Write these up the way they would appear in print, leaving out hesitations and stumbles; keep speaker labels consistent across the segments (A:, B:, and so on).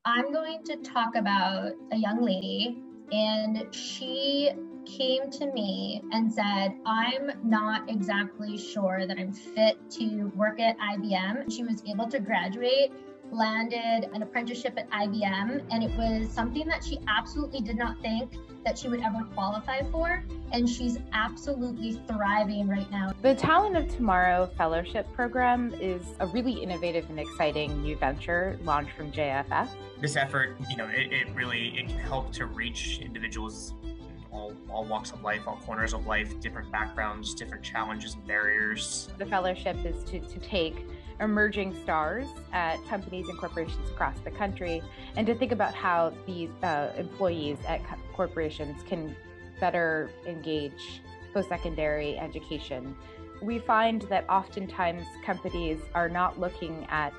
A: I'm going to talk about a young lady, and she came to me and said, I'm not exactly sure that I'm fit to work at IBM. She was able to graduate, landed an apprenticeship at IBM, and it was something that she absolutely did not think that she would ever qualify for. And she's absolutely thriving right now.
B: The Talent of Tomorrow Fellowship Program is a really innovative and exciting new venture launched from JFF.
C: This effort, it can help to reach individuals in all walks of life, all corners of life, different backgrounds, different challenges and barriers.
B: The fellowship is to take emerging stars at companies and corporations across the country and to think about how these employees at corporations can better engage post-secondary education. We find that oftentimes companies are not looking at,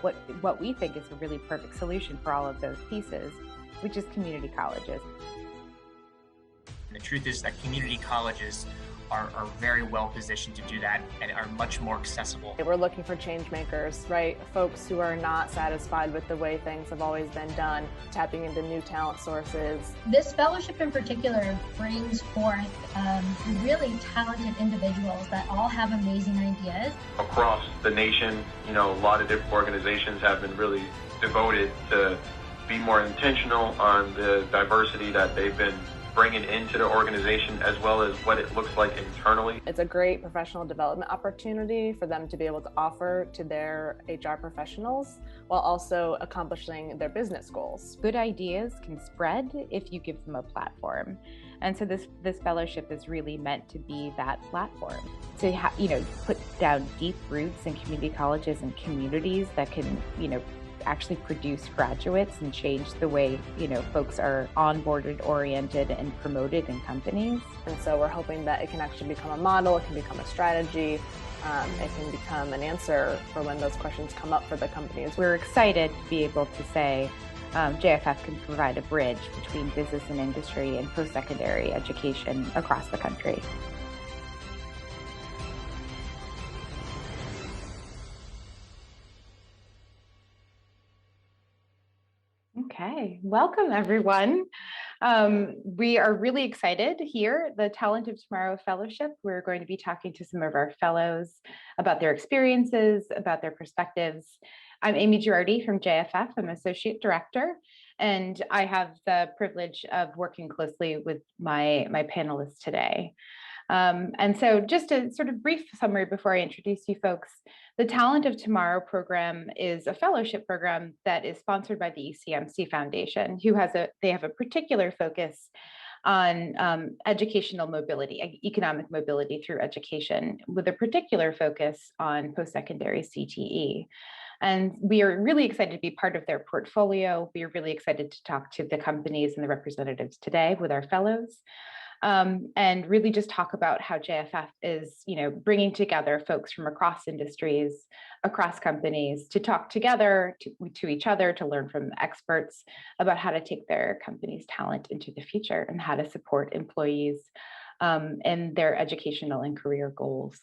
B: what we think is a really perfect solution for all of those pieces, which is community colleges.
C: And the truth is that community colleges are very well positioned to do that and are much more accessible.
D: We're looking for change makers, right? Folks who are not satisfied with the way things have always been done, tapping into new talent sources.
A: This fellowship in particular brings forth really talented individuals that all have amazing ideas.
E: Across the nation, a lot of different organizations have been really devoted to be more intentional on the diversity that they've been bringing into the organization, as well as what it looks like internally.
D: It's a great professional development opportunity for them to be able to offer to their HR professionals while also accomplishing their business goals.
B: Good ideas can spread if you give them a platform. And so this fellowship is really meant to be that platform, to put down deep roots in community colleges and communities that can, actually produce graduates and change the way, folks are onboarded, oriented, and promoted in companies.
D: And so we're hoping that it can actually become a model, it can become a strategy, it can become an answer for when those questions come up for the companies.
B: We're excited to be able to say JFF can provide a bridge between business and industry and post-secondary education across the country. Okay, welcome everyone. We are really excited here, the Talent of Tomorrow Fellowship. We're going to be talking to some of our fellows about their experiences, about their perspectives. I'm Amy Girardi from JFF. I'm Associate Director, and I have the privilege of working closely with my panelists today. And so just a sort of brief summary before I introduce you folks, the Talent of Tomorrow program is a fellowship program that is sponsored by the ECMC Foundation, they have a particular focus on educational mobility, economic mobility through education, with a particular focus on post-secondary CTE. And we are really excited to be part of their portfolio. We are really excited to talk to the companies and the representatives today with our fellows. And really just talk about how JFF is, bringing together folks from across industries, across companies to talk together to each other, to learn from experts about how to take their company's talent into the future and how to support employees in their educational and career goals.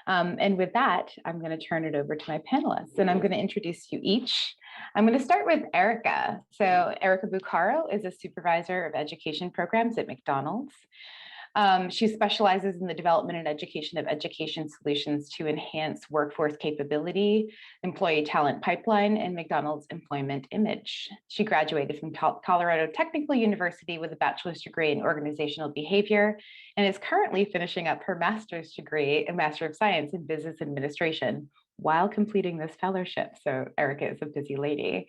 B: And with that, I'm going to turn it over to my panelists, and I'm going to introduce you each. I'm going to start with Erica. So Erica Bucaro is a supervisor of education programs at McDonald's. She specializes in the development and education of education solutions to enhance workforce capability, employee talent pipeline, and McDonald's employment image. She graduated from Colorado Technical University with a bachelor's degree in organizational behavior and is currently finishing up her master's degree, a Master of Science in Business Administration, while completing this fellowship. So Erica is a busy lady.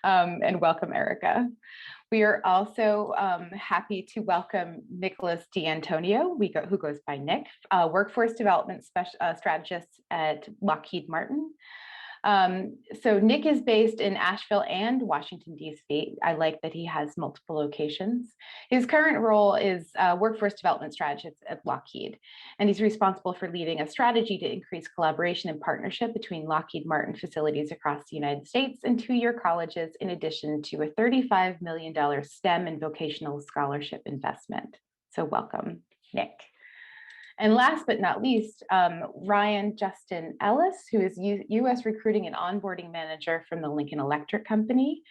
B: And welcome, Erica. We are also happy to welcome Nicholas D'Antonio, who goes by Nick, workforce development strategist at Lockheed Martin. So Nick is based in Asheville and Washington, D.C. I like that he has multiple locations. His current role is workforce development strategist at Lockheed, and he's responsible for leading a strategy to increase collaboration and partnership between Lockheed Martin facilities across the United States and two-year colleges, in addition to a $35 million STEM and vocational scholarship investment. So welcome, Nick. And last but not least, Ryan Justin Ellis, who is U.S. Recruiting and Onboarding Manager from the Lincoln Electric Company.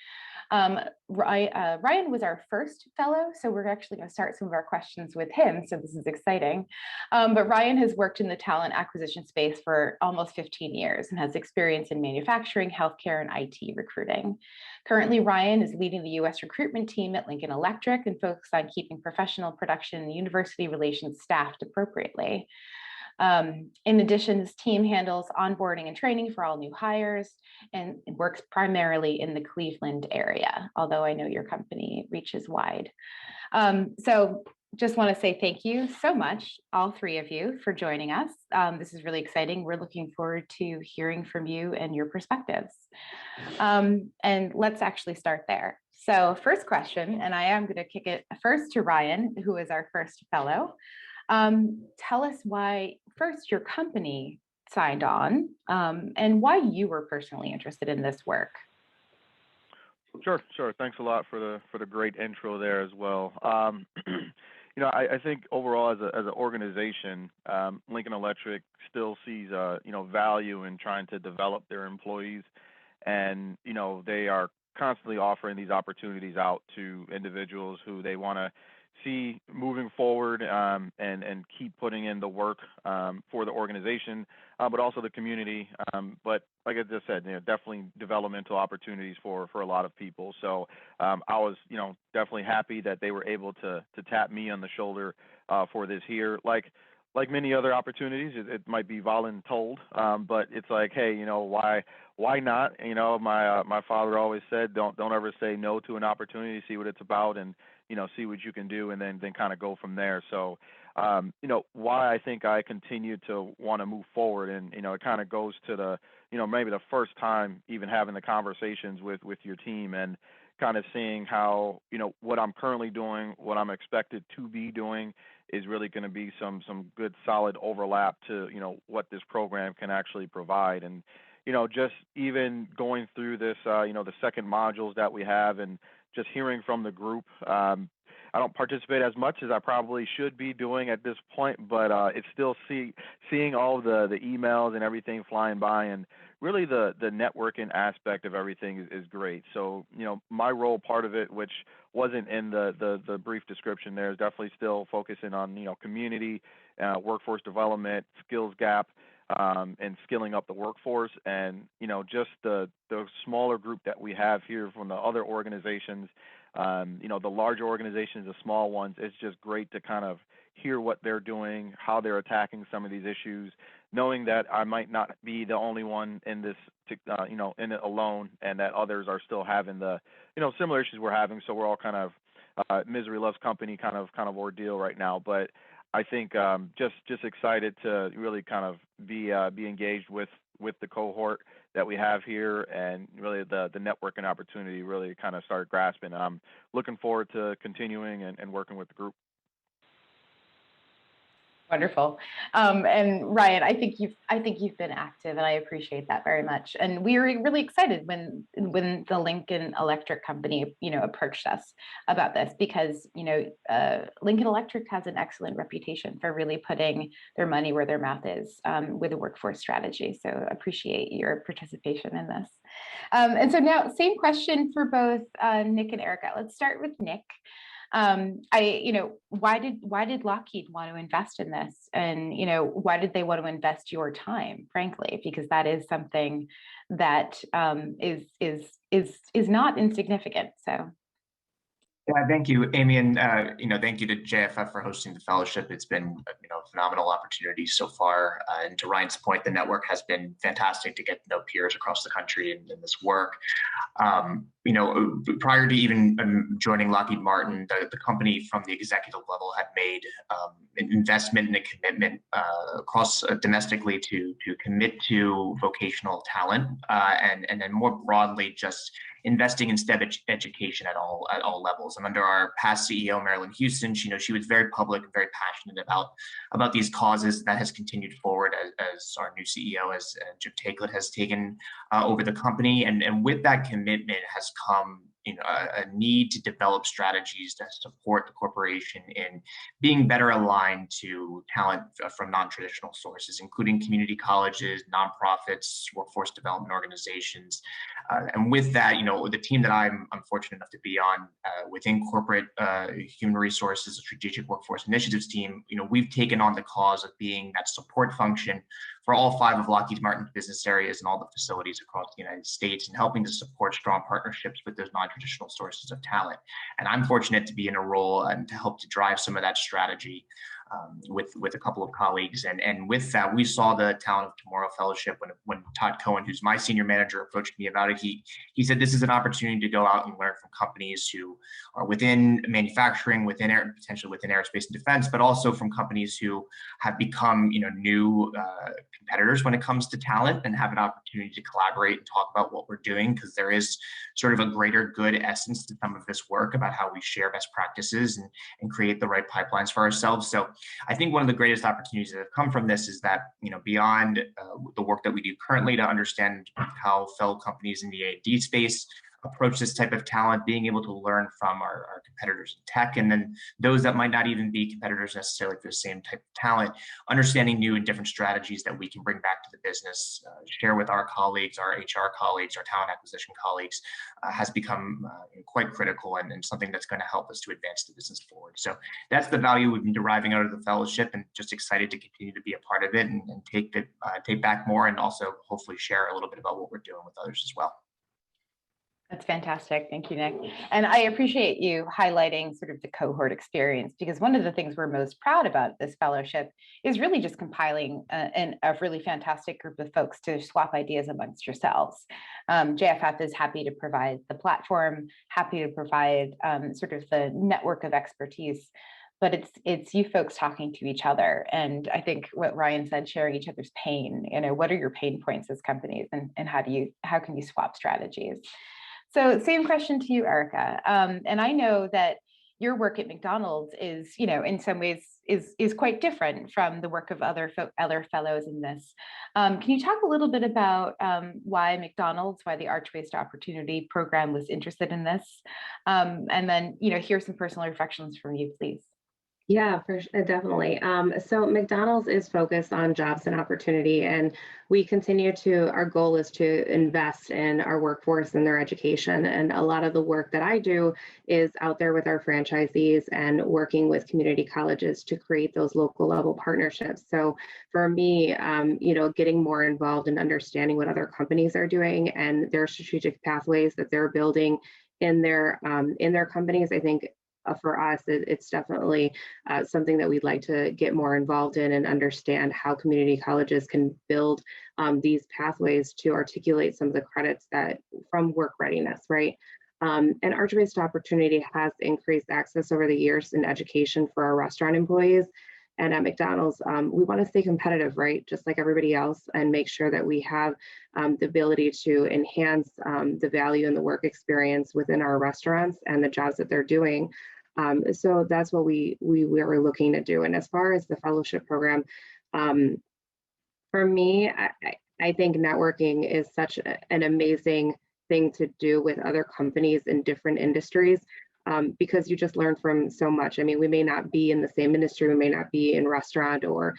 B: Ryan was our first fellow, so we're actually going to start some of our questions with him, so this is exciting. But Ryan has worked in the talent acquisition space for almost 15 years and has experience in manufacturing, healthcare, and IT recruiting. Currently, Ryan is leading the U.S. recruitment team at Lincoln Electric and focused on keeping professional production and university relations staffed appropriately. In addition, this team handles onboarding and training for all new hires and works primarily in the Cleveland area, although I know your company reaches wide. So just want to say thank you so much, all three of you, for joining us. This is really exciting. We're looking forward to hearing from you and your perspectives. And let's actually start there. So first question, and I am going to kick it first to Ryan, who is our first fellow. Tell us why first your company signed on and why you were personally interested in this work.
F: Sure. Thanks a lot for the great intro there as well. You know, I think overall as an organization, Lincoln Electric still sees value in trying to develop their employees, and they are constantly offering these opportunities out to individuals who they want to see moving forward and keep putting in the work for the organization, but also the community. But like I just said, definitely developmental opportunities for a lot of people. So I was, definitely happy that they were able to tap me on the shoulder for this here. Like many other opportunities, it might be voluntold, but it's like, hey, why not? My father always said, don't ever say no to an opportunity. See what it's about, and see what you can do, and then kind of go from there. So, why I think I continue to want to move forward, and it kind of goes to the, maybe the first time even having the conversations with your team, and kind of seeing how what I'm currently doing, what I'm expected to be doing, is really going to be some good solid overlap to what this program can actually provide. And just even going through this the second modules that we have, and just hearing from the group. I don't participate as much as I probably should be doing at this point, but it's still seeing all the emails and everything flying by, and really the networking aspect of everything is great. So my role, part of it, which wasn't in the brief description there, is definitely still focusing on community, workforce development, skills gap, and skilling up the workforce. And just the smaller group that we have here from the other organizations, the larger organizations, the small ones, it's just great to kind of hear what they're doing, how they're attacking some of these issues, knowing that I might not be the only one in this, in it alone, and that others are still having the, similar issues we're having. So we're all kind of misery loves company kind of ordeal right now. But I think just excited to really kind of be engaged with the cohort that we have here, and really the networking opportunity really kind of started grasping. I'm looking forward to continuing and working with the group.
B: Wonderful. And Ryan, I think you've been active, and I appreciate that very much. And we were really excited when the Lincoln Electric Company, approached us about this, because, Lincoln Electric has an excellent reputation for really putting their money where their mouth is with a workforce strategy. So appreciate your participation in this. And so now, same question for both Nick and Erica. Let's start with Nick. Why did Lockheed want to invest in this? And, why did they want to invest your time, frankly? Because that is something that is not insignificant. So.
C: Yeah, thank you, Amy, and thank you to JFF for hosting the fellowship. It's been a phenomenal opportunity so far. And to Ryan's point, the network has been fantastic to get to know peers across the country in this work. Prior to even joining Lockheed Martin, the company from the executive level had made an investment and a commitment across domestically to commit to vocational talent, and then more broadly just investing in STEM education at all levels. And under our past CEO, Marilyn Houston, she was very public and very passionate about these causes. That has continued forward as our new CEO, as Jim Takelet, has taken over the company. And with that commitment has come a need to develop strategies that support the corporation in being better aligned to talent from non-traditional sources, including community colleges, nonprofits, workforce development organizations. And with that, the team that I'm fortunate enough to be on within corporate human resources, a strategic workforce initiatives team, we've taken on the cause of being that support function for all 5 of Lockheed Martin's business areas and all the facilities across the United States, and helping to support strong partnerships with those non-traditional sources of talent. And I'm fortunate to be in a role and to help to drive some of that strategy with a couple of colleagues. And with that, we saw the Talent of Tomorrow Fellowship when Todd Cohen, who's my senior manager, approached me about it. He said this is an opportunity to go out and learn from companies who are within manufacturing, potentially within aerospace and defense, but also from companies who have become new competitors when it comes to talent, and have an opportunity to collaborate and talk about what we're doing, because there is sort of a greater good essence to some of this work about how we share best practices and create the right pipelines for ourselves. So I think one of the greatest opportunities that have come from this is that, beyond the work that we do currently to understand how fellow companies in the A&D space approach this type of talent, being able to learn from our competitors in tech, and then those that might not even be competitors necessarily for the same type of talent, understanding new and different strategies that we can bring back to the business, share with our colleagues, our HR colleagues, our talent acquisition colleagues, has become quite critical and something that's going to help us to advance the business forward. So that's the value we've been deriving out of the fellowship, and just excited to continue to be a part of it and take back more, and also hopefully share a little bit about what we're doing with others as well.
B: That's fantastic. Thank you, Nick. And I appreciate you highlighting sort of the cohort experience, because one of the things we're most proud about this fellowship is really just compiling a really fantastic group of folks to swap ideas amongst yourselves. JFF is happy to provide the platform, happy to provide sort of the network of expertise, but it's you folks talking to each other. And I think what Ryan said, sharing each other's pain, what are your pain points as companies, and how can you swap strategies? So same question to you, Erica. And I know that your work at McDonald's is, in some ways is quite different from the work of other fellows in this. Can you talk a little bit about why McDonald's, why the Archways to Opportunity program was interested in this? And then, hear some personal reflections from you, please.
G: Yeah, definitely. So McDonald's is focused on jobs and opportunity, and our goal is to invest in our workforce and their education. And a lot of the work that I do is out there with our franchisees and working with community colleges to create those local level partnerships. So for me, getting more involved in understanding what other companies are doing and their strategic pathways that they're building in their companies, I think for us, it's definitely something that we'd like to get more involved in and understand how community colleges can build these pathways to articulate some of the credits that from work readiness, right? And Archways to Opportunity has increased access over the years in education for our restaurant employees. And at McDonald's, we want to stay competitive, right? Just like everybody else, and make sure that we have the ability to enhance the value and the work experience within our restaurants and the jobs that they're doing. So that's what we were looking to do. And as far as the fellowship program, for me, I think networking is such an amazing thing to do with other companies in different industries, because you just learn from so much. I mean, we may not be in the same industry, we may not be in restaurant or,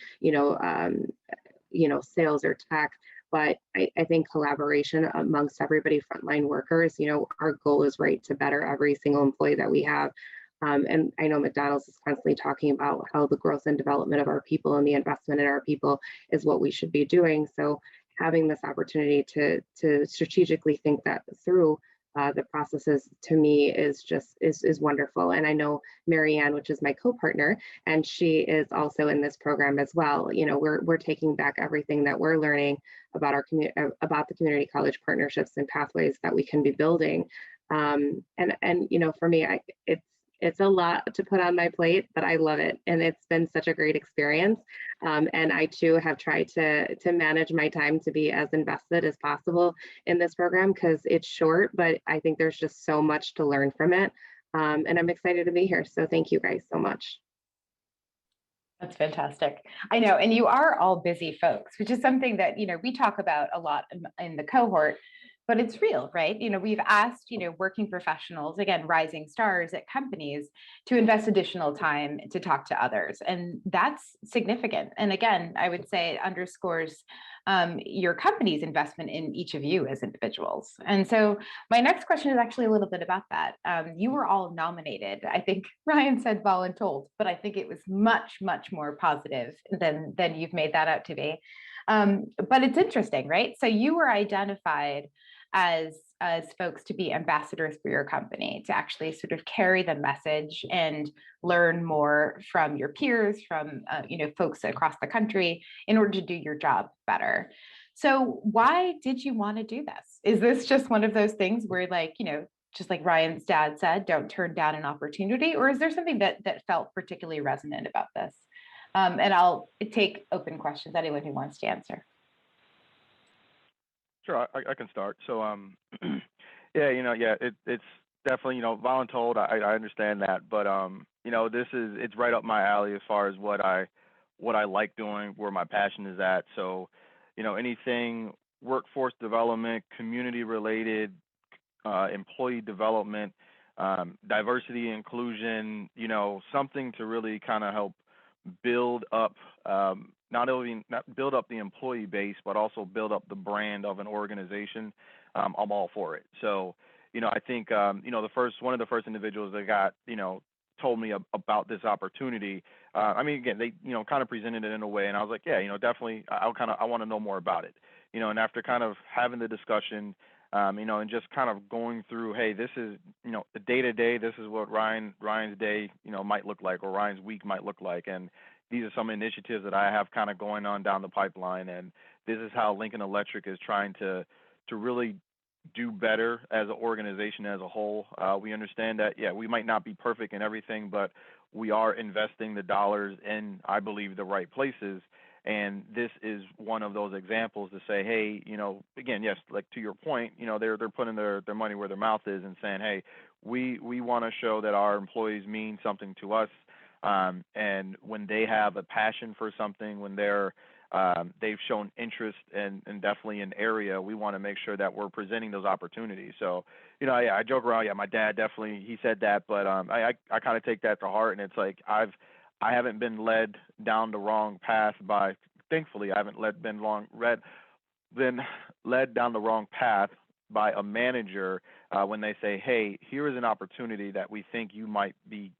G: sales or tech, but I think collaboration amongst everybody, frontline workers, our goal is to better every single employee that we have. And I know McDonald's is constantly talking about how the growth and development of our people and the investment in our people is what we should be doing. So having this opportunity to strategically think that through the processes, to me, is wonderful. And I know Marianne, which is my co-partner, and she is also in this program as well. We're taking back everything that we're learning about about the community college partnerships and pathways that we can be building. And for me, it's a lot to put on my plate, but I love it. And it's been such a great experience. And I too have tried to manage my time to be as invested as possible in this program, because it's short, but I think there's just so much to learn from it. And I'm excited to be here. So thank you guys so much.
B: That's fantastic. I know, and you are all busy folks, which is something that, we talk about a lot in the cohort. but it's real, right? We've asked, working professionals, again, rising stars at companies, to invest additional time to talk to others. And that's significant. And again, I would say it underscores your company's investment in each of you as individuals. And so my next question is actually a little bit about that. You were all nominated. I think Ryan said voluntold, but I think it was much, much more positive than you've made that out to be. But it's interesting, right? So you were identified as folks to be ambassadors for your company, to actually sort of carry the message and learn more from your peers, from folks across the country, in order to do your job better. So why did you want to do this? Is this just one of those things where, like, just like Ryan's dad said, don't turn down an opportunity? Or is there something that felt particularly resonant about this? And I'll take open questions, anyone who wants to answer.
F: Sure, I can start. So, it's definitely, voluntold. I understand that, but it's right up my alley as far as what I like doing, where my passion is at. So, anything workforce development, community related, employee development, diversity, inclusion, something to really kind of help build up not build up the employee base, but also build up the brand of an organization. I'm all for it. So, I think one of the first individuals that got told me about this opportunity. Again, they kind of presented it in a way, and I was like, yeah, definitely. I want to know more about it. And after kind of having the discussion, and just kind of going through, hey, this is the day to day. This is what Ryan's day might look like, or Ryan's week might look like, and these are some initiatives that I have kind of going on down the pipeline, and this is how Lincoln Electric is trying to really do better as an organization as a whole. We understand that, we might not be perfect in everything, but we are investing the dollars in, I believe, the right places. And this is one of those examples to say, hey, again, yes, like to your point, they're putting their money where their mouth is and saying, hey, we want to show that our employees mean something to us. And when they have a passion for something, when they've shown interest and definitely an area, we want to make sure that we're presenting those opportunities. So, I joke around. Yeah, my dad definitely, he said that, but I kind of take that to heart, and it's like I haven't been led down the wrong path thankfully, I haven't been led down the wrong path by a manager when they say, hey, here is an opportunity that we think you might be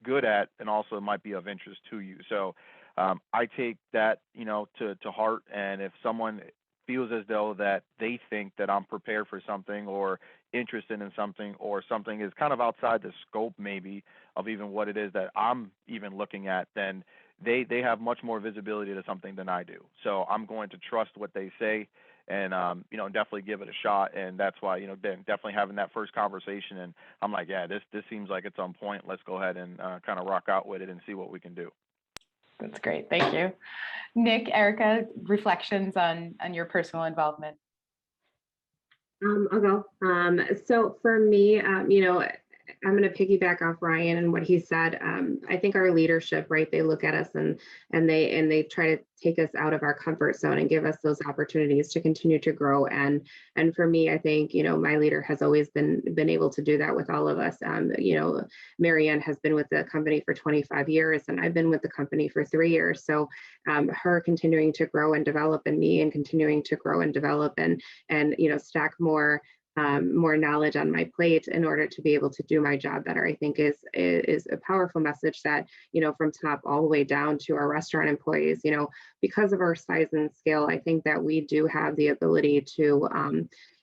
F: good at, and also might be of interest to you. So I take that, to heart. And if someone feels as though that they think that I'm prepared for something, or interested in something, or something is kind of outside the scope maybe of even what it is that I'm even looking at, then they have much more visibility to something than I do. So I'm going to trust what they say, and definitely give it a shot. And that's why definitely having that first conversation, and I'm like, yeah, this seems like it's on point. Let's go ahead and kind of rock out with it and see what we can do.
B: That's great. Thank you. Nick, Erica, reflections on your personal involvement?
G: I'll go. So for me, I'm going to piggyback off Ryan and what he said. I think our leadership, right? They look at us and they try to take us out of our comfort zone and give us those opportunities to continue to grow. And for me, I think, my leader has always been able to do that with all of us. Marianne has been with the company for 25 years, and I've been with the company for 3 years. So her continuing to grow and develop, and me and continuing to grow and develop and stack more knowledge on my plate in order to be able to do my job better, I think is a powerful message that, from top all the way down to our restaurant employees, because of our size and scale, I think that we do have the ability to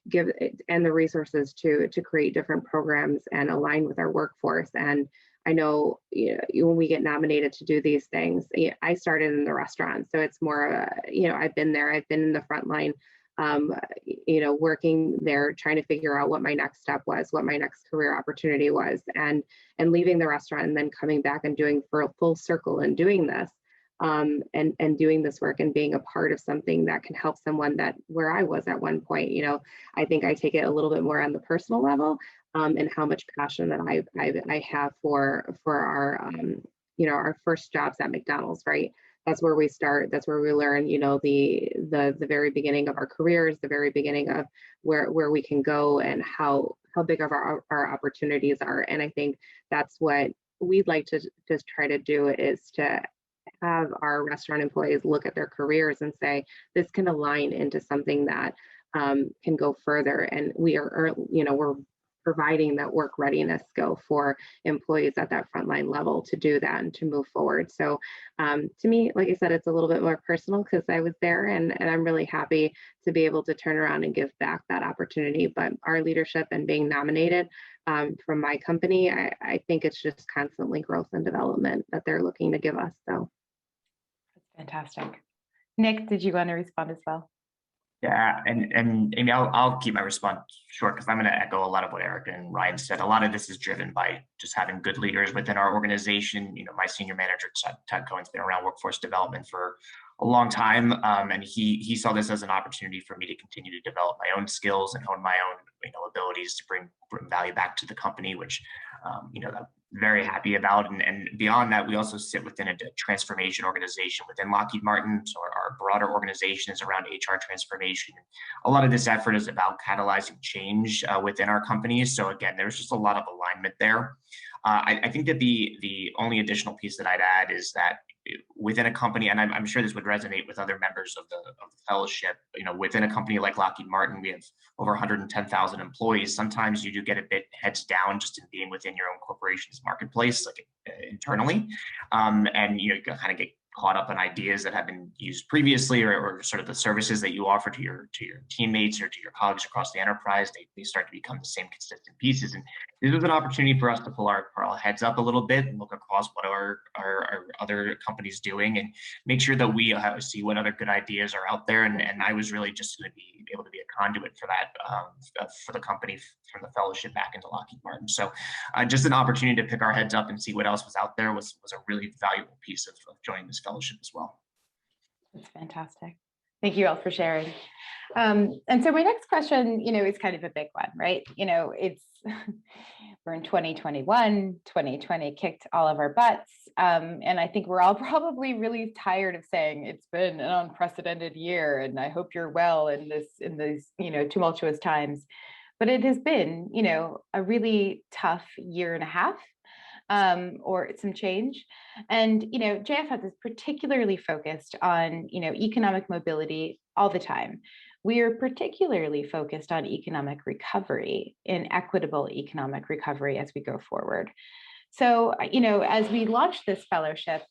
G: give and the resources to create different programs and align with our workforce. And I know, when we get nominated to do these things, I started in the restaurant, so it's more, I've been there, I've been in the front line, working there, trying to figure out what my next step was, what my next career opportunity was, and leaving the restaurant and then coming back and doing for a full circle and doing this, and doing this work and being a part of something that can help someone that where I was at one point. I think I take it a little bit more on the personal level, and how much passion that I have for our our first jobs at McDonald's, right? that's where we start. That's where we learn, the very beginning of our careers, the very beginning of where we can go and how big of our opportunities are. And I think that's what we'd like to just try to do, is to have our restaurant employees look at their careers and say, this can align into something that can go further. And we're providing that work readiness skill for employees at that frontline level to do that and to move forward. So to me, like I said, it's a little bit more personal because I was there, and I'm really happy to be able to turn around and give back that opportunity. But our leadership and being nominated from my company, I think it's just constantly growth and development that they're looking to give us. So
B: that's fantastic. Nick, did you want to respond as well?
C: Yeah, and Amy, I'll keep my response short because I'm going to echo a lot of what Erica and Ryan said. A lot of this is driven by just having good leaders within our organization. My senior manager, Todd Cohen's been around workforce development for a long time, and he saw this as an opportunity for me to continue to develop my own skills and hone my own abilities to bring value back to the company, which I'm very happy about. And beyond that, we also sit within a transformation organization within Lockheed Martin. So our broader organization is around HR transformation. A lot of this effort is about catalyzing change within our companies. So again, there's just a lot of alignment there. I think that the only additional piece that I'd add is that within a company, and I'm sure this would resonate with other members of the fellowship, within a company like Lockheed Martin, we have over 110,000 employees. Sometimes you do get a bit heads down just in being within your own corporation's marketplace, like internally, and you kind of get caught up in ideas that have been used previously, or sort of the services that you offer to your teammates or to your colleagues across the enterprise. They start to become the same consistent pieces. And this was an opportunity for us to pull our heads up a little bit and look across what our other companies doing and make sure that we see what other good ideas are out there. And I was really just going to be able to be a conduit for that, for the company, from the fellowship back into Lockheed Martin. So just an opportunity to pick our heads up and see what else was out there was a really valuable piece of joining this fellowship as well.
B: That's fantastic. Thank you all for sharing. And so my next question, is kind of a big one, right? It's we're in 2021, 2020 kicked all of our butts. And I think we're all probably really tired of saying it's been an unprecedented year, and I hope you're well in these tumultuous times. But it has been, a really tough year and a half, or some change. And, JFS is particularly focused on, economic mobility all the time. We are particularly focused on economic recovery and equitable economic recovery as we go forward. So, as we launched this fellowship,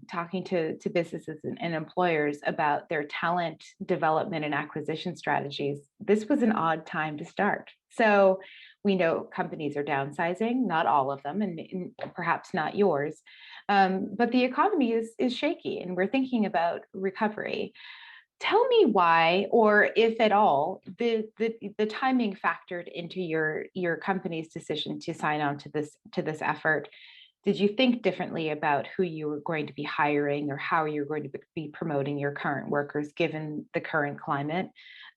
B: talking to businesses and employers about their talent development and acquisition strategies, this was an odd time to start. So we know companies are downsizing, not all of them, and perhaps not yours, but the economy is shaky, and we're thinking about recovery. Tell me why, or if at all, the timing factored into your company's decision to sign on to this effort. Did you think differently about who you were going to be hiring or how you're going to be promoting your current workers given the current climate?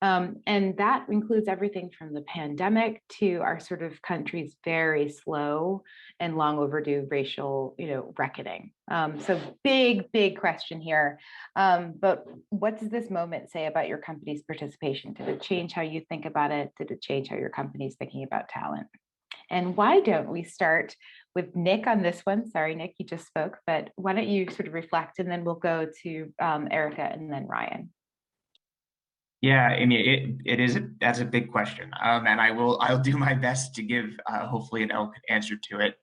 B: And that includes everything from the pandemic to our sort of country's very slow and long overdue racial, reckoning. So big question here. But what does this moment say about your company's participation? Did it change how you think about it? Did it change how your company's thinking about talent? And why don't we start with Nick on this one? Sorry, Nick, you just spoke, but why don't you sort of reflect, and then we'll go to Erica and then Ryan.
C: Yeah, Amy, that's a big question, and I'll do my best to give hopefully an eloquent answer to it.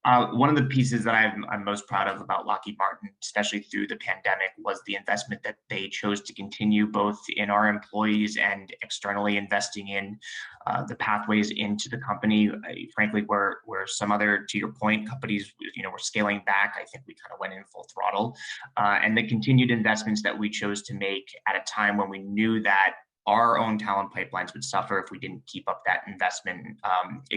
C: One of the pieces that I'm most proud of about Lockheed Martin, especially through the pandemic, was the investment that they chose to continue both in our employees and externally investing in the pathways into the company. Frankly, where some other, to your point, companies, were scaling back, I think we kind of went in full throttle. And the continued investments that we chose to make at a time when we knew that our own talent pipelines would suffer if we didn't keep up that investment,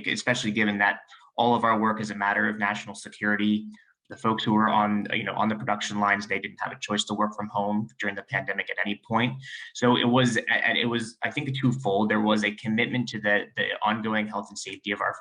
C: especially given that all of our work is a matter of national security. The folks who were on, on the production lines, they didn't have a choice to work from home during the pandemic at any point. So it was, I think, twofold. There was a commitment to the ongoing health and safety of our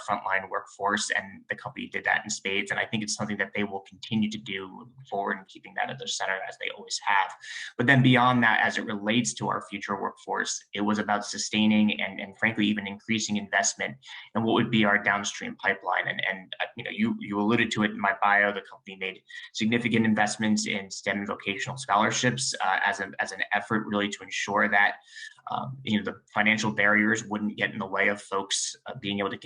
C: frontline workforce, and the company did that in spades. And I think it's something that they will continue to do moving forward, and keeping that at their center as they always have. But then beyond that, as it relates to our future workforce, it was about sustaining and frankly even increasing investment in what would be our downstream pipeline. And you alluded to it in my bio. The company made significant investments in STEM and vocational scholarships as an effort really to ensure that the financial barriers wouldn't get in the way of folks being able to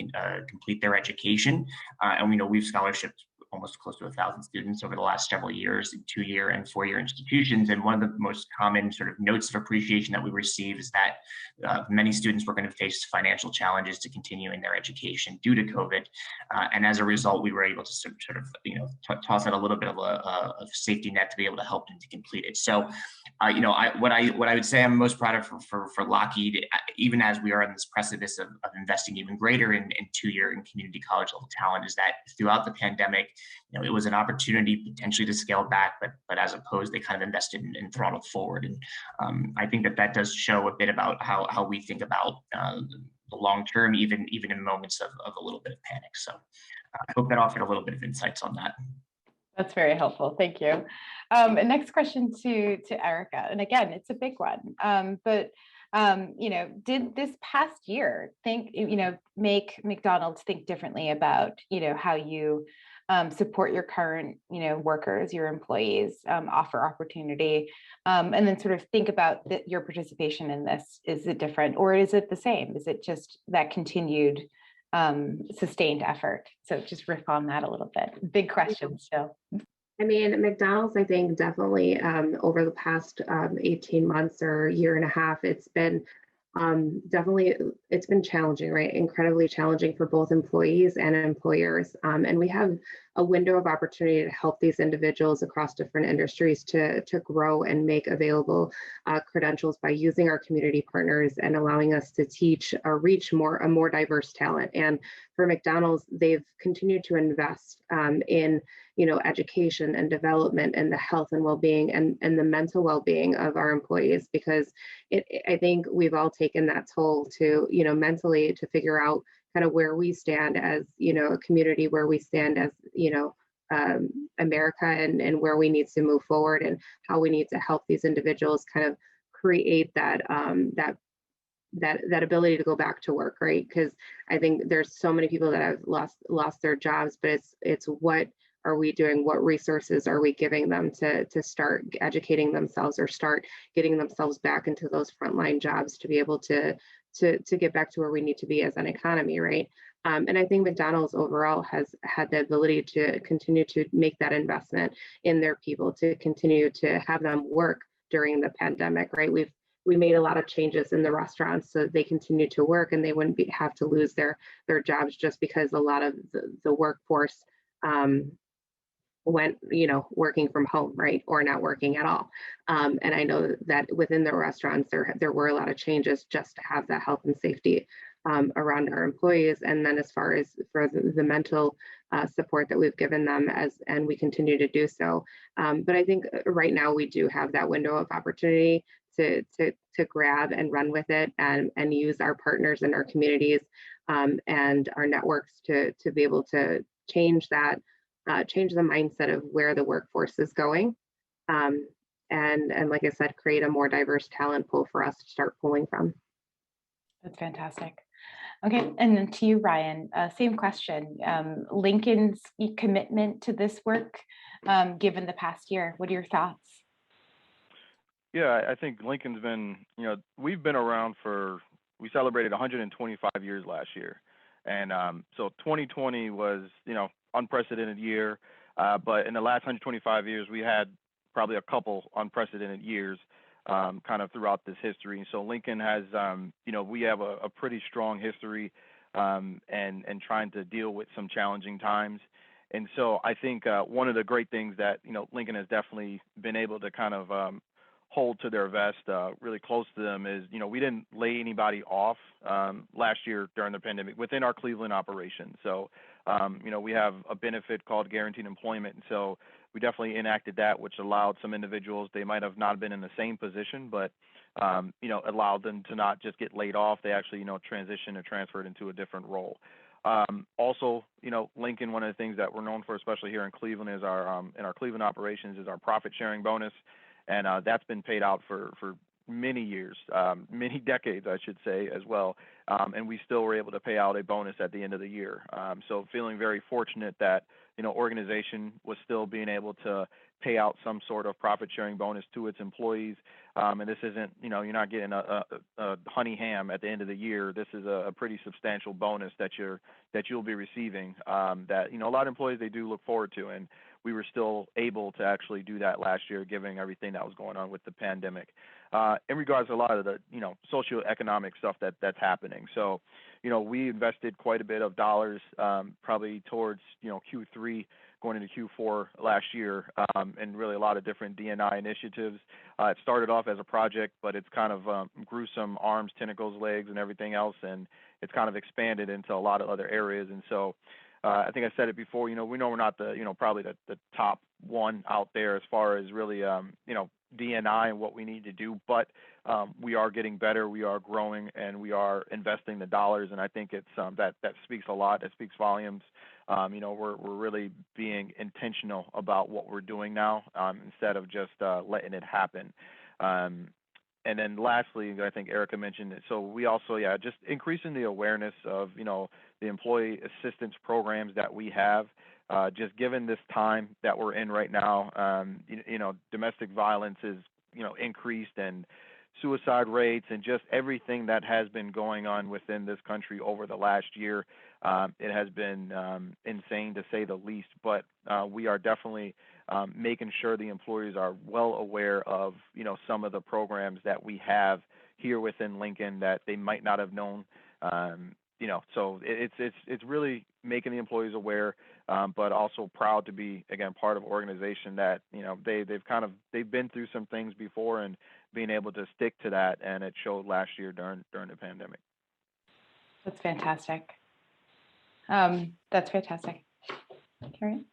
C: complete their education. And we know we've scholarshipped almost close to 1,000 students over the last several years in 2-year and 4-year institutions. And one of the most common sort of notes of appreciation that we receive is that many students were going to face financial challenges to continuing their education due to COVID. And as a result, we were able to sort of toss out a little bit of a safety net to be able to help them to complete it. So, what I would say I'm most proud of for Lockheed, even as we are on this precipice of investing even greater in 2-year and community college level talent, is that throughout the pandemic, it was an opportunity potentially to scale back, but as opposed, they kind of invested and throttled forward. And I think that does show a bit about how we think about the long term, even in moments of a little bit of panic. So I hope that offered a little bit of insights on that.
B: That's very helpful. Thank you. And next question to Erica. And again, it's a big one. Did this past year make McDonald's think differently about, how you support your current, workers, your employees, offer opportunity, and then sort of think about your participation in this? Is it different, or is it the same? Is it just that continued sustained effort? So just riff on that a little bit. Big question still.
G: I mean, McDonald's, I think definitely over the past 18 months or year and a half, it's been challenging, right? Incredibly challenging for both employees and employers. And we have a window of opportunity to help these individuals across different industries to grow and make available credentials by using our community partners and allowing us to teach or reach a more diverse talent. And for McDonald's, they've continued to invest in education and development and the health and well-being and the mental well-being of our employees, because I think we've all taken that toll to, mentally, to figure out kind of where we stand as, a community, where we stand as, America, and where we need to move forward, and how we need to help these individuals kind of create that ability to go back to work, right? Because I think there's so many people that have lost their jobs, but it's what are we doing? What resources are we giving them to start educating themselves or start getting themselves back into those frontline jobs to be able to get back to where we need to be as an economy, right? And I think McDonald's overall has had the ability to continue to make that investment in their people, to continue to have them work during the pandemic, right? We made a lot of changes in the restaurants so they continue to work, and they wouldn't have to lose their jobs just because a lot of the workforce went, working from home, right, or not working at all. And I know that within the restaurants, there were a lot of changes just to have that health and safety around our employees. And then as far as for the mental support that we've given them, and we continue to do so. But I think right now we do have that window of opportunity to grab and run with it, and use our partners in our communities and our networks to be able to change that. Change the mindset of where the workforce is going, and like I said, create a more diverse talent pool for us to start pulling from.
B: That's fantastic. Okay, and then to you, Ryan, same question. Lincoln's commitment to this work, given the past year, what are your thoughts?
F: Yeah, I think Lincoln's been, we've been around we celebrated 125 years last year. And so 2020 was, unprecedented year. But in the last 125 years, we had probably a couple unprecedented years kind of throughout this history. So Lincoln has, we have a pretty strong history and trying to deal with some challenging times. And so I think one of the great things that, Lincoln has definitely been able to kind of hold to their vest really close to them is, we didn't lay anybody off last year during the pandemic within our Cleveland operation. So, we have a benefit called guaranteed employment. And so we definitely enacted that, which allowed some individuals, they might have not been in the same position, but, allowed them to not just get laid off. They actually, transitioned or transferred into a different role. Also, Lincoln, one of the things that we're known for, especially here in Cleveland, is our in our Cleveland operations, is our profit sharing bonus, and that's been paid out for many years, many decades, I should say, as well. And we still were able to pay out a bonus at the end of the year. So feeling very fortunate that organization was still being able to pay out some sort of profit sharing bonus to its employees. And this isn't, you're not getting a honey ham at the end of the year. This is a pretty substantial bonus that you'll be receiving. That a lot of employees, they do look forward to, and we were still able to actually do that last year, given everything that was going on with the pandemic. In regards to a lot of the socioeconomic stuff that's happening. So, we invested quite a bit of dollars, probably towards Q3 going into Q4 last year, and really a lot of different D&I initiatives. It started off as a project, but it's kind of grew some arms, tentacles, legs, and everything else, and it's kind of expanded into a lot of other areas. And so I think I said it before, we know we're not the, probably the top one out there as far as really, D&I and what we need to do, but we are getting better, we are growing, and we are investing the dollars, and I think it's that speaks a lot. It speaks volumes. We're really being intentional about what we're doing now, instead of just letting it happen. And then lastly, I think Erica mentioned it. So we also, just increasing the awareness of, the employee assistance programs that we have. Just given this time that we're in right now, domestic violence is, increased, and suicide rates, and just everything that has been going on within this country over the last year. It has been insane, to say the least, but we are definitely making sure the employees are well aware of, some of the programs that we have here within Lincoln that they might not have known. So it's really making the employees aware, but also proud to be, again, part of an organization that, they've been through some things before, and being able to stick to that, and it showed last year during the pandemic.
B: That's fantastic. That's fantastic. Karen?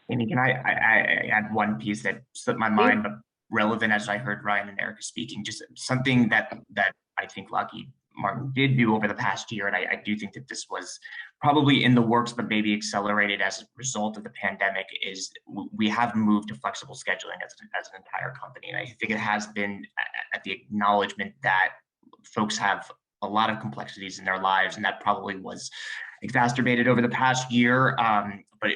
C: Amy, can I add one piece that slipped my mind, but relevant as I heard Ryan and Erica speaking, just something that I think Lockheed Martin did do over the past year, and I do think that this was probably in the works, but maybe accelerated as a result of the pandemic, is we have moved to flexible scheduling as an entire company. And I think it has been at the acknowledgement that folks have a lot of complexities in their lives, and that probably was exacerbated over the past year. But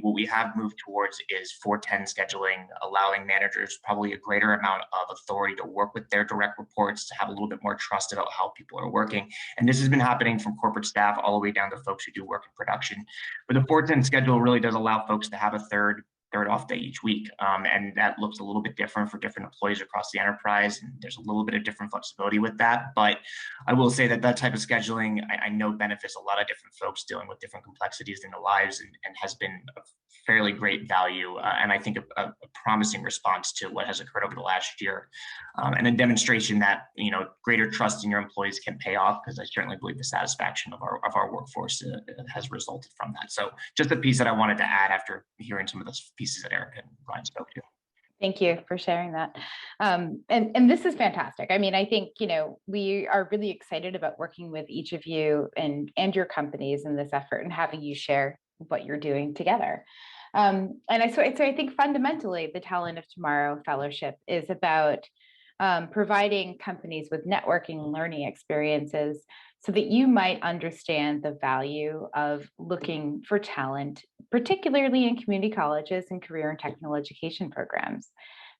C: what we have moved towards is 410 scheduling, allowing managers probably a greater amount of authority to work with their direct reports, to have a little bit more trust about how people are working. And this has been happening from corporate staff all the way down to folks who do work in production. But the 410 schedule really does allow folks to have a third off day each week. And that looks a little bit different for different employees across the enterprise. And there's a little bit of different flexibility with that. But I will say that type of scheduling, I know benefits a lot of different folks dealing with different complexities in their lives, and has been a fairly great value. And I think a promising response to what has occurred over the last year. And a demonstration that, greater trust in your employees can pay off, because I certainly believe the satisfaction of our workforce has resulted from that. So just a piece that I wanted to add after hearing some of those pieces that Erica and Ryan spoke to.
B: Thank you for sharing that. And this is fantastic. I mean, I think, we are really excited about working with each of you and your companies in this effort, and having you share what you're doing together. And so I think fundamentally, the Talent of Tomorrow Fellowship is about providing companies with networking and learning experiences, so that you might understand the value of looking for talent, particularly in community colleges and career and technical education programs.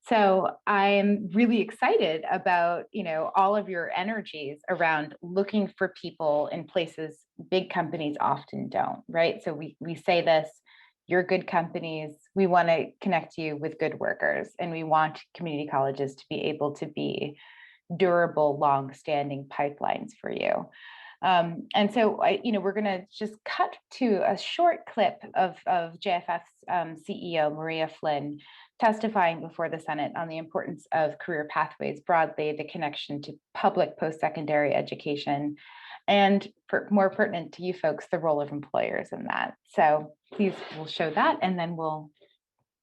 B: So I'm really excited about, all of your energies around looking for people in places big companies often don't, right? So we say this: you're good companies. We want to connect you with good workers, and we want community colleges to be able to be durable, long-standing pipelines for you. And so, we're going to just cut to a short clip of JFF's CEO, Maria Flynn, testifying before the Senate on the importance of career pathways broadly, the connection to public post-secondary education, and more pertinent to you folks, the role of employers in that. So please, we'll show that and then we'll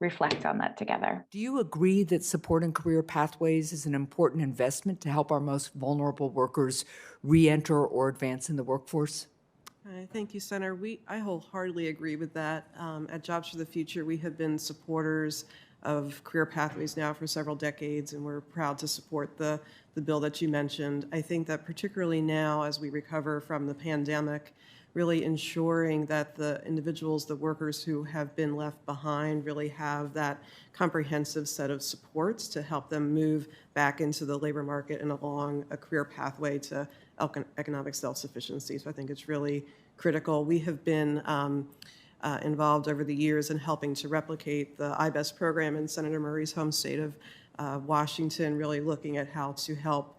B: reflect on that together.
H: Do you agree that supporting career pathways is an important investment to help our most vulnerable workers re-enter or advance in the workforce?
I: Thank you, Senator. I wholeheartedly agree with that. At Jobs for the Future, we have been supporters of career pathways now for several decades, and we're proud to support the bill that you mentioned. I think that particularly now, as we recover from the pandemic, really ensuring that the individuals, the workers who have been left behind, really have that comprehensive set of supports to help them move back into the labor market and along a career pathway to economic self-sufficiency. So I think it's really critical. We have been involved over the years in helping to replicate the IBEST program in Senator Murray's home state of Washington, really looking at how to help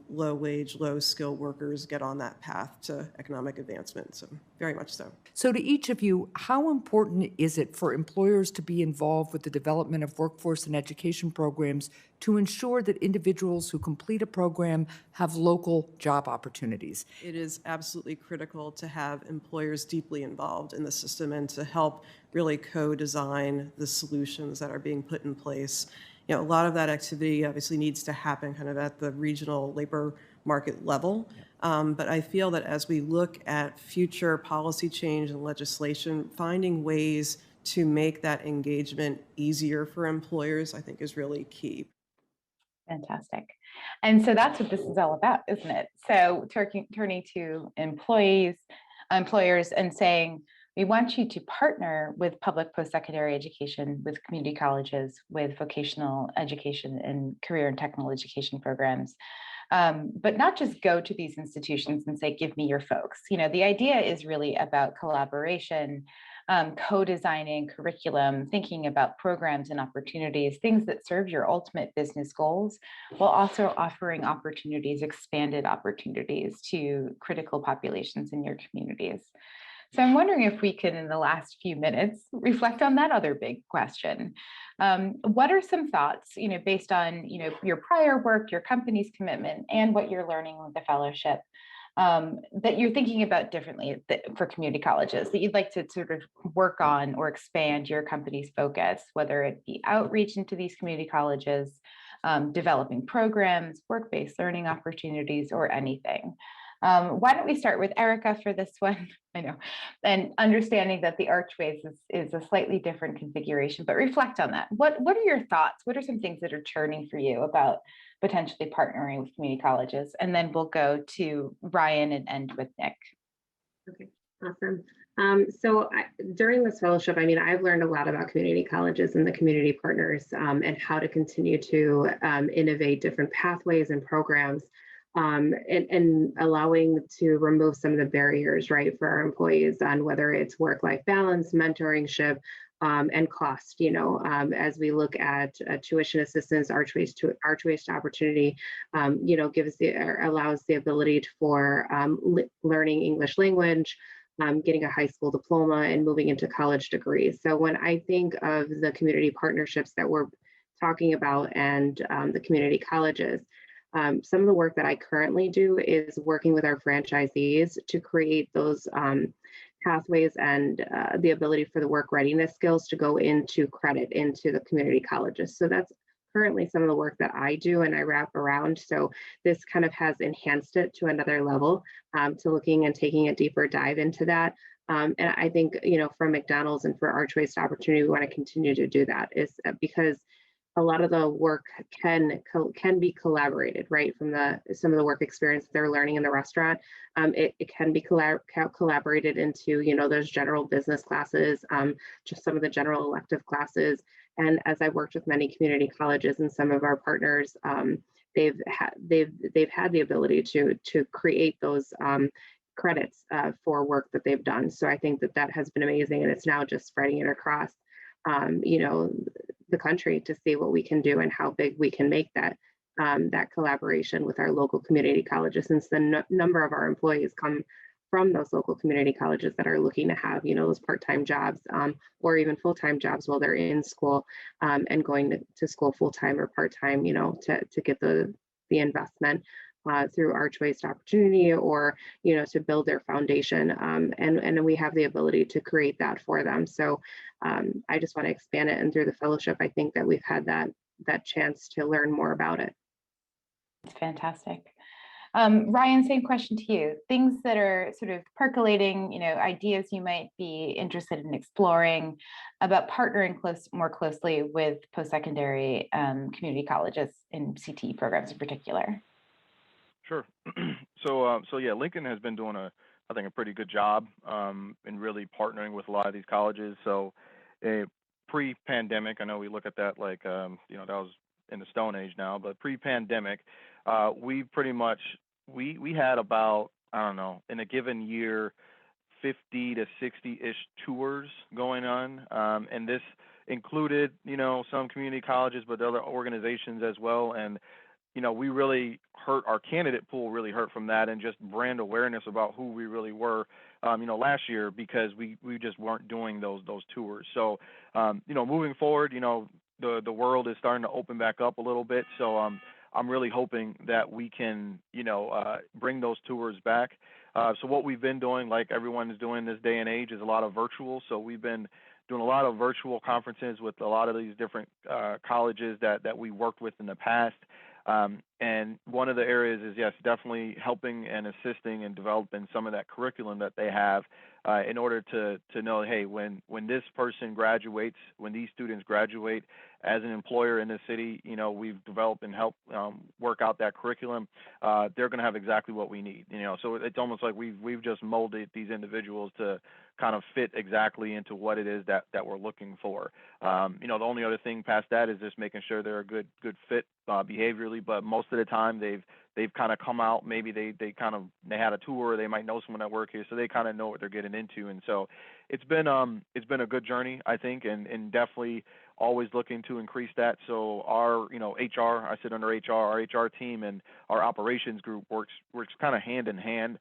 I: low-wage, low-skill workers get on that path to economic advancement. So very much so.
H: So to each of you, how important is it for employers to be involved with the development of workforce and education programs to ensure that individuals who complete a program have local job opportunities?
I: It is absolutely critical to have employers deeply involved in the system and to help really co-design the solutions that are being put in place. A lot of that activity obviously needs to happen kind of at the regional labor market level. But I feel that as we look at future policy change and legislation, finding ways to make that engagement easier for employers, I think is really key.
B: Fantastic. And so that's what this is all about, isn't it? So turning to employers and saying, we want you to partner with public post-secondary education, with community colleges, with vocational education and career and technical education programs, but not just go to these institutions and say, give me your folks. The idea is really about collaboration, co-designing curriculum, thinking about programs and opportunities, things that serve your ultimate business goals, while also offering opportunities, expanded opportunities to critical populations in your communities. So I'm wondering if we could, in the last few minutes, reflect on that other big question. What are some thoughts, based on, your prior work, your company's commitment, and what you're learning with the fellowship, that you're thinking about differently for community colleges, that you'd like to sort of work on or expand your company's focus, whether it be outreach into these community colleges, developing programs, work-based learning opportunities, or anything? Why don't we start with Erica for this one? I know, and understanding that the Archways is a slightly different configuration, but reflect on that. What are your thoughts? What are some things that are churning for you about potentially partnering with community colleges? And then we'll go to Ryan and end with Nick.
G: Okay, awesome. During this fellowship, I've learned a lot about community colleges and the community partners and how to continue to innovate different pathways and programs. And allowing to remove some of the barriers, right, for our employees on whether it's work-life balance, mentorship, and cost. As we look at tuition assistance, Archways to Opportunity, allows the ability for learning English language, getting a high school diploma, and moving into college degrees. So when I think of the community partnerships that we're talking about and the community colleges, some of the work that I currently do is working with our franchisees to create those pathways and the ability for the work readiness skills to go into credit into the community colleges. So that's currently some of the work that I do and I wrap around. So this kind of has enhanced it to another level, to looking and taking a deeper dive into that. And I think, for McDonald's and for Archways to Opportunity, we want to continue to do that, is because a lot of the work can be collaborated, right? From some of the work experience they're learning in the restaurant, it can be collaborated into, those general business classes, just some of the general elective classes. And as I worked with many community colleges and some of our partners, they've had the ability to create those credits for work that they've done. So I think that has been amazing, and it's now just spreading it across, the country to see what we can do and how big we can make that collaboration with our local community colleges, since the number of our employees come from those local community colleges that are looking to have, those part-time jobs or even full-time jobs while they're in school and going to school full-time or part-time, to get the investment through our choice opportunity or, to build their foundation. And we have the ability to create that for them. So I just want to expand it. And through the fellowship, I think that we've had that chance to learn more about it.
B: It's fantastic. Ryan, same question to you. Things that are sort of percolating, ideas you might be interested in exploring about partnering more closely with post-secondary community colleges in CTE programs in particular.
F: Sure. So yeah, Lincoln has been doing I think a pretty good job in really partnering with a lot of these colleges. So pre-pandemic, I know we look at that like, that was in the Stone Age now, but pre-pandemic, we pretty much, we had about, I don't know, in a given year, 50 to 60-ish tours going on. And this included, some community colleges, but other organizations as well. And, we really our candidate pool really hurt from that, and just brand awareness about who we really were, last year, because we just weren't doing those tours. So, moving forward, the world is starting to open back up a little bit. So, I'm really hoping that we can, bring those tours back. So what we've been doing, like everyone is doing this day and age, is a lot of virtual. So we've been doing a lot of virtual conferences with a lot of these different colleges that we worked with in the past. And one of the areas is, yes, definitely helping and assisting and developing some of that curriculum that they have in order to know, hey, when this person graduates, when these students graduate as an employer in the city, we've developed and helped work out that curriculum. They're going to have exactly what we need. So it's almost like we've just molded these individuals to kind of fit exactly into what it is that we're looking for. The only other thing past that is just making sure they're a good fit behaviorally, but most of the time they've kind of come out, maybe they had a tour, they might know someone that work here, so they kind of know what they're getting into. And so it's been a good journey, I think, and definitely always looking to increase that. So our, HR, I sit under HR, our HR team and our operations group works kind of hand in hand,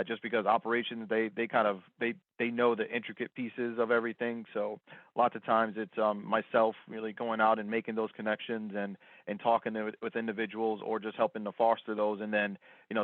F: just because operations, they know the intricate pieces of everything. So lots of times it's myself really going out and making those connections and talking with individuals, or just helping to foster those. And then,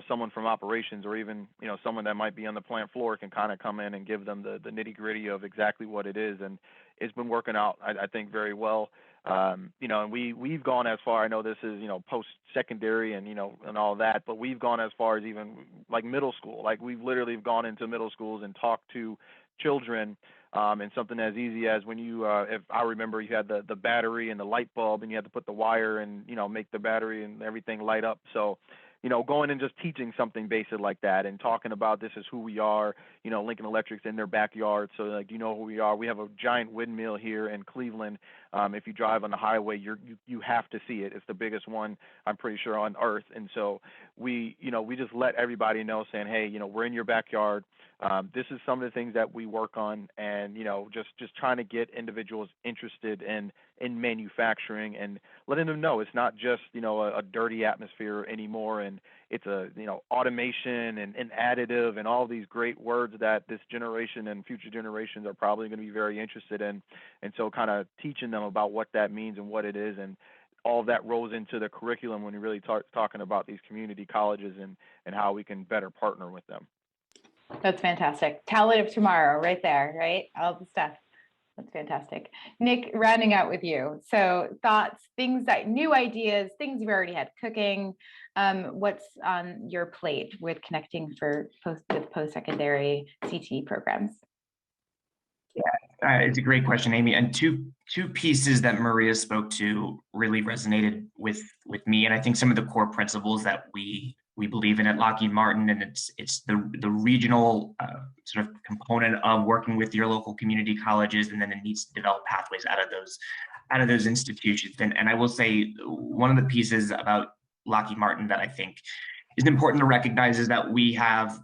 F: someone from operations, or even, someone that might be on the plant floor, can kind of come in and give them the nitty gritty of exactly what it is. And it's been working out, I think, very well. And we've gone as far, I know this is, post-secondary and, and all that, but we've gone as far as even like middle school. Like we've literally gone into middle schools and talked to children, and something as easy as when you, if I remember, you had the battery and the light bulb, and you had to put the wire and, make the battery and everything light up. So, going and just teaching something basic like that, and talking about this is who we are, Lincoln Electric's in their backyard. So like, who we are. We have a giant windmill here in Cleveland. If you drive on the highway, you have to see it. It's the biggest one, I'm pretty sure, on earth. And so we just let everybody know, saying, hey, we're in your backyard. This is some of the things that we work on, and, just trying to get individuals interested in manufacturing, and letting them know it's not just, a dirty atmosphere anymore. And it's automation and additive and all these great words that this generation and future generations are probably going to be very interested in. And so kind of teaching them about what that means and what it is, and all of that rolls into the curriculum when you really talking about these community colleges and how we can better partner with them.
B: That's fantastic. Talent of tomorrow right there, right? All the stuff. That's fantastic. Nick, rounding out with you. So thoughts, new ideas, things you've already had cooking. What's on your plate with connecting with post-secondary CTE programs?
C: Yeah, it's a great question, Amy. And two pieces that Maria spoke to really resonated with me. And I think some of the core principles that we believe in at Lockheed Martin, and it's the regional sort of component of working with your local community colleges, and then it needs to develop pathways out of those institutions. And I will say, one of the pieces about Lockheed Martin that I think is important to recognize is that we have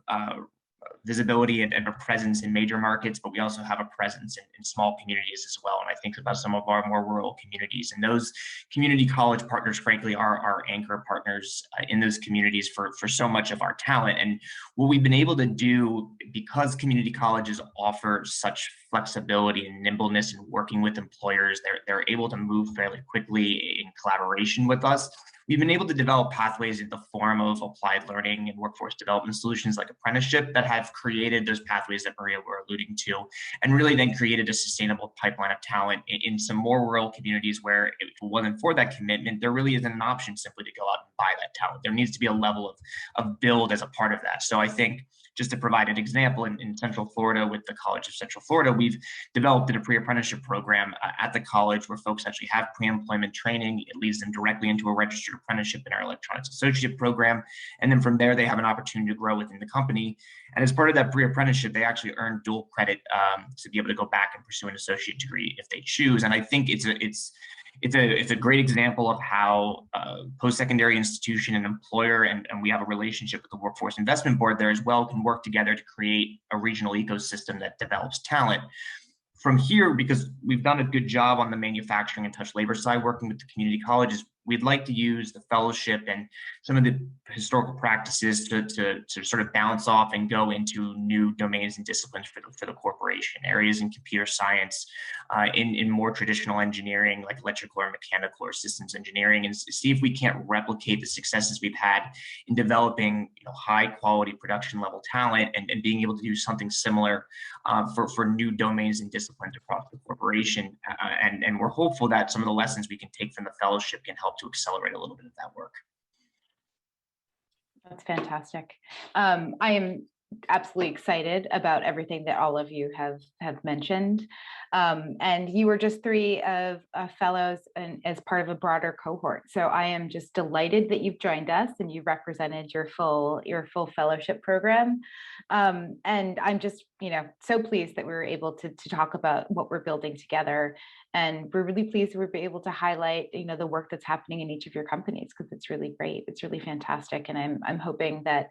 C: visibility and a presence in major markets, but we also have a presence in small communities as well. And I think about some of our more rural communities, and those community college partners, frankly, are our anchor partners in those communities for so much of our talent. And what we've been able to do, because community colleges offer such flexibility and nimbleness in working with employers, they're able to move fairly quickly in collaboration with us. We've been able to develop pathways in the form of applied learning and workforce development solutions like apprenticeship that have created those pathways that Maria were alluding to, and really then created a sustainable pipeline of talent in some more rural communities where if it wasn't for that commitment, there really isn't an option simply to go out and buy that talent. There needs to be a level of build as a part of that. So I think, just to provide an example, in Central Florida with the College of Central Florida, we've developed a pre-apprenticeship program at the college where folks actually have pre-employment training. It leads them directly into a registered apprenticeship in our electronics associate program. And then from there, they have an opportunity to grow within the company. And as part of that pre-apprenticeship, they actually earn dual credit to be able to go back and pursue an associate degree if they choose. And I think it's a great example of how post-secondary institution and employer, and we have a relationship with the Workforce Investment Board there as well, can work together to create a regional ecosystem that develops talent. From here, because we've done a good job on the manufacturing and touch labor side, working with the community colleges, we'd like to use the fellowship and some of the historical practices to sort of bounce off and go into new domains and disciplines for the corporation, areas in computer science, in more traditional engineering like electrical or mechanical or systems engineering, and see if we can't replicate the successes we've had in developing high quality production level talent and being able to do something similar for new domains and disciplines across the corporation. And we're hopeful that some of the lessons we can take from the fellowship can help to accelerate a little bit of that work.
B: That's fantastic. I am absolutely excited about everything that all of you have mentioned. And you were just three of fellows and as part of a broader cohort. So I am just delighted that you've joined us and you represented your full fellowship program. And I'm just, so pleased that we were able to talk about what we're building together. And we're really pleased that we're able to highlight, the work that's happening in each of your companies, because it's really great. It's really fantastic. And I'm hoping that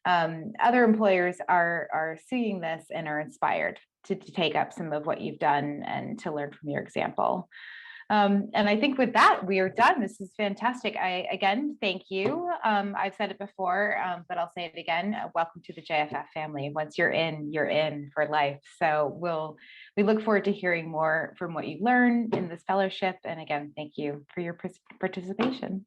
B: other employers are seeing this and are inspired to take up some of what you've done and to learn from your example. And I think with that, we are done. This is fantastic. Again, thank you. I've said it before, but I'll say it again. Welcome to the JFF family. Once you're in for life. So we look forward to hearing more from what you learned in this fellowship. And again, thank you for your participation.